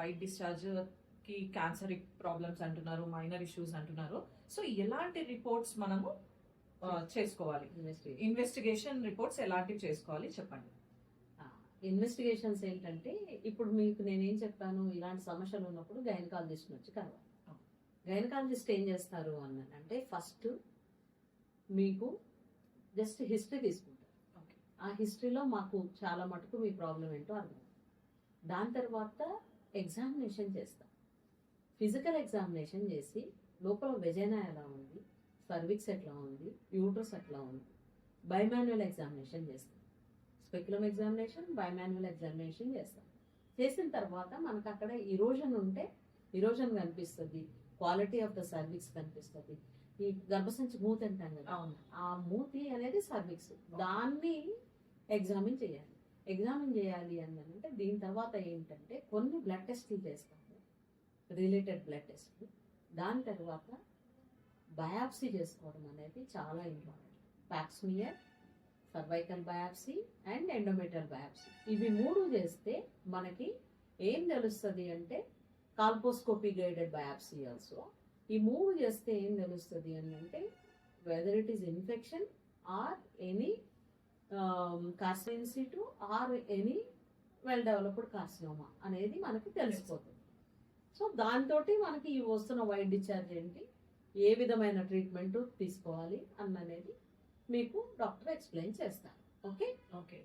White discharge కి cancer problems అంటున్నారు, minor issues అంటున్నారు. సో ఎలాంటి రిపోర్ట్స్ మనము చేసుకోవాలి? ఇన్వెస్టిగేషన్ రిపోర్ట్స్ ఎలాంటివి చేసుకోవాలి చెప్పండి. ఇన్వెస్టిగేషన్స్ ఏంటంటే, ఇప్పుడు మీకు నేనేం చెప్పాను, ఇలాంటి సమస్యలు ఉన్నప్పుడు గైనకాలజిస్ట్ వచ్చి కలవాలి. గైనకాలజిస్ట్ ఏం చేస్తారు అంటే, ఫస్ట్ మీకు జస్ట్ హిస్టరీ తీసుకుంటారు. ఆ హిస్టరీలో మాకు చాలా మటుకు మీ ప్రాబ్లం ఏంటో అర్థం. దాని తర్వాత ఎగ్జామినేషన్ చేస్తాం. ఫిజికల్ ఎగ్జామినేషన్ చేసి లోపల వెజైనా ఎలా ఉంది, సర్విక్స్ ఎట్లా ఉంది, యూట్రస్ ఎట్లా ఉంది, బైమాన్యువల్ ఎగ్జామినేషన్ చేస్తాం. స్పెక్యులమ్ ఎగ్జామినేషన్, బైమాన్యువల్ ఎగ్జామినేషన్ చేస్తాం. చేసిన తర్వాత మనకు అక్కడ ఇరోజన్ ఉంటే ఇరోజన్ కనిపిస్తుంది, క్వాలిటీ ఆఫ్ ద సర్విక్స్ కనిపిస్తుంది. ఈ గర్భసంచి మూతి అంటాం కదా, ఆ మూతి అనేది సర్విక్స్, దాన్ని ఎగ్జామిన్ చేయాలి. ఎగ్జామిన్ చేయాలి అంటే దీని తర్వాత ఏంటంటే కొన్ని బ్లడ్ టెస్ట్లు చేస్తాము, రిలేటెడ్ బ్లడ్ టెస్ట్లు. దాని తర్వాత బయాప్సీ చేసుకోవడం అనేది చాలా important. Pap smear, cervical biopsy and endometrial biopsy, ఇవి 3 చేస్తే మనకి ఏం తెలుస్తుంది అంటే, కాల్పోస్కోపీ గైడెడ్ బయాప్సీ ఆల్సో. ఈ 3 చేస్తే ఏం తెలుస్తుంది అంటే, whether it is infection or any carcinoma in situ or any well developed carcinoma అనేది మనకి తెలిసిపోతుంది. సో దాంతో మనకి ఈ వస్తున్న వైట్ డిశ్చార్జ్ ఏంటి, ఏ విధమైన ట్రీట్మెంట్ తీసుకోవాలి అన్నది మీకు డాక్టర్ ఎక్స్ప్లెయిన్ చేస్తారు. ఓకే.